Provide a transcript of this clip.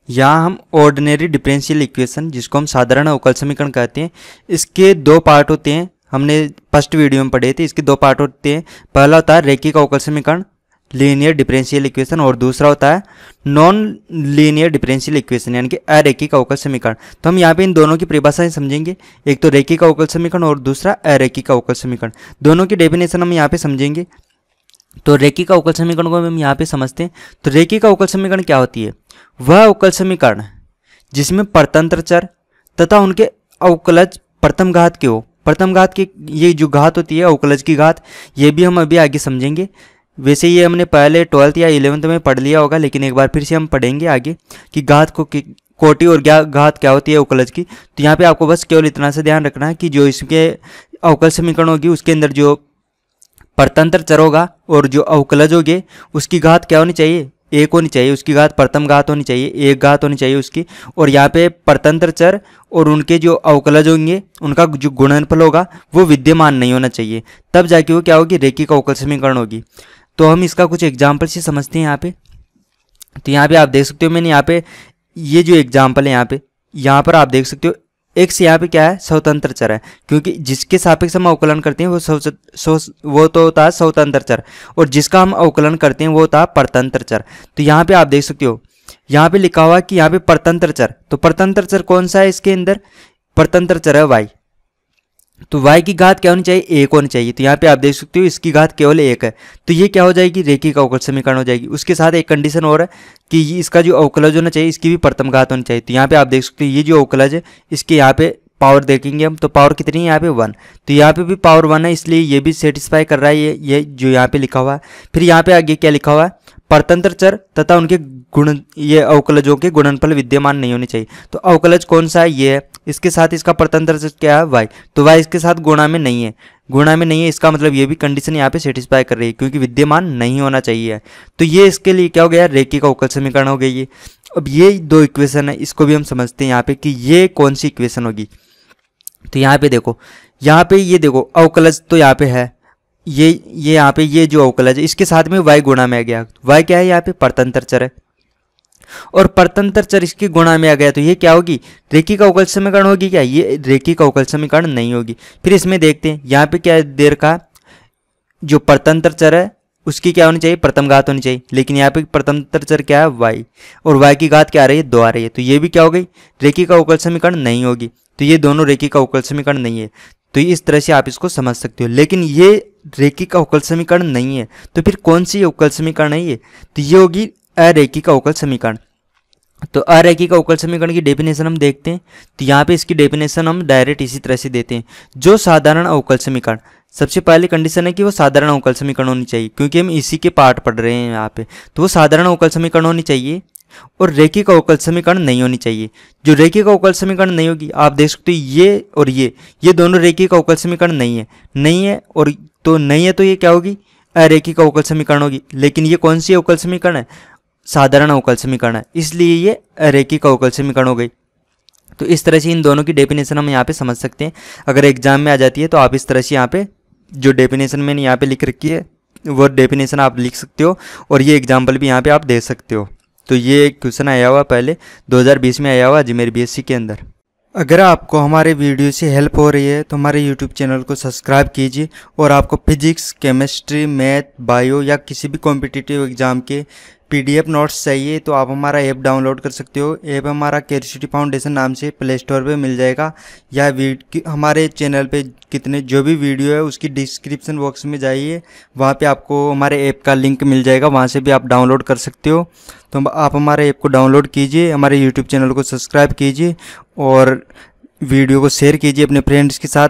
यहाँ हम ordinary differential equation, जिसको हम साधारण अवकल समीकरण कहते हैं, इसके दो पार्ट होते हैं। हमने फर्स्ट वीडियो में पढ़े थे। इसके दो पार्ट होते हैं। पहला होता है रैखिक अवकल समीकरण, लीनियर डिफरेंशियल इक्वेशन, और दूसरा होता है नॉन लीनियर डिफरेंशियल इक्वेशन, यानी कि अरैखिक अवकल समीकरण। तो हम यहाँ पे इन दोनों की परिभाषाएं समझेंगे। एक तो रैखिक अवकल समीकरण और दूसरा अरैखिक अवकल समीकरण। दोनों की डेफिनेशन हम यहाँ पे समझेंगे। तो रैखिक अवकल समीकरण को हम यहाँ पे समझते हैं। तो रैखिक अवकल समीकरण क्या होती है? वह अवकल समीकरण जिसमें परतंत्र चर तथा उनके अवकलज प्रथम घात के हो। प्रथम घात की ये जो घात होती है, अवकलज की घात, ये भी हम अभी आगे समझेंगे। वैसे ये हमने पहले 12th या 11th में पढ़ लिया होगा, लेकिन एक बार फिर से हम पढ़ेंगे आगे कि घात को कोटि और घात क्या होती है अवकलज की। तो यहाँ पे आपको बस केवल इतना से ध्यान रखना है कि जो इसके अवकल समीकरण होगी उसके अंदर जो परतंत्र चर होगा और जो अवकलज होगे उसकी घात क्या होनी चाहिए? एक होनी चाहिए। उसकी घात प्रथम घात होनी चाहिए, एक घात होनी चाहिए उसकी। और यहाँ पे परतंत्र चर और उनके जो अवकलज होंगे उनका जो गुणनफल होगा वो विद्यमान नहीं होना चाहिए, तब जाके वो क्या होगी? रैखिक अवकल समीकरण होगी। तो हम इसका कुछ एग्जाम्पल से समझते हैं यहाँ पे। तो यहाँ पे आप देख सकते हो, मैंने यहाँ पे ये जो एग्जाम्पल है यहाँ पर आप देख सकते हो, x यहाँ पे क्या है? स्वतंत्र चर है, क्योंकि जिसके सापेक्ष हम अवकलन करते हैं वो तो होता है स्वतंत्र चर, और जिसका हम अवकलन करते हैं वो होता है परतंत्र चर। तो यहाँ पे आप देख सकते हो, यहाँ पे लिखा हुआ है कि यहाँ पे परतंत्र चर। तो परतंत्र चर कौन सा है? इसके अंदर परतंत्र चर है y। तो y की घात क्या होनी चाहिए? एक होनी चाहिए। तो यहाँ पे आप देख सकते हो इसकी घात केवल एक है, तो ये क्या हो जाएगी? रैखिक अवकल समीकरण हो जाएगी। उसके साथ एक कंडीशन और है कि इसका जो अवकलज होना चाहिए इसकी भी प्रथम घात होनी चाहिए। तो यहाँ पे आप देख सकते हो ये जो अवकलज है इसके यहाँ पे पावर देखेंगे हम, तो पावर कितनी है यहाँ पे? 1। तो यहाँ पे भी पावर 1 है, इसलिए ये भी सेटिस्फाई कर रहा है ये जो यहाँ पे लिखा हुआ है। फिर यहाँ पे आगे क्या लिखा हुआ है? परतंत्र चर तथा उनके गुण, ये अवकलजों के गुणनफल विद्यमान नहीं होने चाहिए। तो अवकलज कौन सा है? ये है। इसके साथ इसका परतंत्र चर क्या है? y। तो y इसके साथ गुणा में नहीं है, गुणा में नहीं है, इसका मतलब ये भी कंडीशन यहाँ पे सेटिस्फाई कर रही है, क्योंकि विद्यमान नहीं होना चाहिए। तो ये इसके लिए क्या हो गया? रैखिक अवकल समीकरण हो गई ये। अब ये दो इक्वेशन है, इसको भी हम समझते हैं यहाँ पे कि ये कौन सी इक्वेशन होगी। तो यहाँ पे देखो, यहाँ पे ये देखो अवकलज तो यहाँ पे है, ये यहाँ पे ये जो अवकलज है इसके साथ में y गुणा में आ गया। y क्या है? यहाँ पे परतंत्र चर है, और परतंत्र चर इसकी गुणा में आ गया, तो ये क्या होगी? रैखिक अवकल समीकरण होगी क्या? ये रैखिक अवकल समीकरण नहीं होगी। फिर इसमें देखते हैं यहाँ पे क्या है? देर का जो परतंत्र चर है उसकी क्या होनी चाहिए? प्रथम घात होनी चाहिए, लेकिन यहाँ पे परतंत्र चर क्या है? y, और y की घात क्या आ रही है? 2 आ रही है। तो ये भी क्या हो गई? रैखिक अवकल समीकरण नहीं होगी। तो ये दोनों रैखिक अवकल समीकरण नहीं है। तो इस तरह से आप इसको समझ सकते हो, लेकिन ये रैखिक अवकल समीकरण नहीं है। तो फिर कौन सी अवकल समीकरण है ये? तो ये होगी अरैखिक अवकल समीकरण। तो अरैखिक अवकल समीकरण की डेफिनेशन हम देखते हैं। तो यहाँ पे इसकी डेफिनेशन हम डायरेक्ट इसी तरह से देते हैं। जो साधारण अवकल समीकरण, सबसे पहली कंडीशन है कि वो साधारण अवकल समीकरण होनी चाहिए, क्योंकि हम इसी के पार्ट पढ़ रहे हैं यहाँ पे। तो वो साधारण अवकल समीकरण होनी चाहिए और रैखिक अवकल समीकरण नहीं होनी चाहिए। जो रैखिक अवकल समीकरण नहीं होगी, आप देख सकते हो ये और ये दोनों रैखिक अवकल समीकरण नहीं है और तो नहीं है, तो ये क्या होगी? अरैखिक अवकल समीकरण होगी। लेकिन ये कौन सी अवकल समीकरण है? साधारण अवकल समीकरण है, इसलिए ये अरैखिक अवकल समीकरण हो गई। तो इस तरह से इन दोनों की डेफिनेशन हम यहाँ पे समझ सकते हैं। अगर एग्जाम में आ जाती है तो आप इस तरह से यहाँ पे जो डेफिनेशन मैंने यहाँ पे लिख रखी है वो डेफिनेशन आप लिख सकते हो, और ये एग्जाम्पल भी यहाँ पे आप दे सकते हो। तो ये एक क्वेश्चन आया हुआ पहले 2020 में आया हुआ अजमेर बीएससी के अंदर। अगर आपको हमारे वीडियो से हेल्प हो रही है तो हमारे यूट्यूब चैनल को सब्सक्राइब कीजिए, और आपको फिजिक्स, केमिस्ट्री, मैथ, बायो या किसी भी कॉम्पिटिटिव एग्जाम के PDF नोट्स चाहिए तो आप हमारा ऐप डाउनलोड कर सकते हो। ऐप हमारा क्यूरियोसिटी फाउंडेशन नाम से प्ले स्टोर पर मिल जाएगा, या हमारे चैनल पे कितने जो भी वीडियो है उसकी डिस्क्रिप्शन बॉक्स में जाइए, वहाँ पे आपको हमारे ऐप का लिंक मिल जाएगा, वहाँ से भी आप डाउनलोड कर सकते हो। तो आप हमारे ऐप को डाउनलोड कीजिए, हमारे यूट्यूब चैनल को सब्सक्राइब कीजिए और वीडियो को शेयर कीजिए अपने फ्रेंड्स के साथ।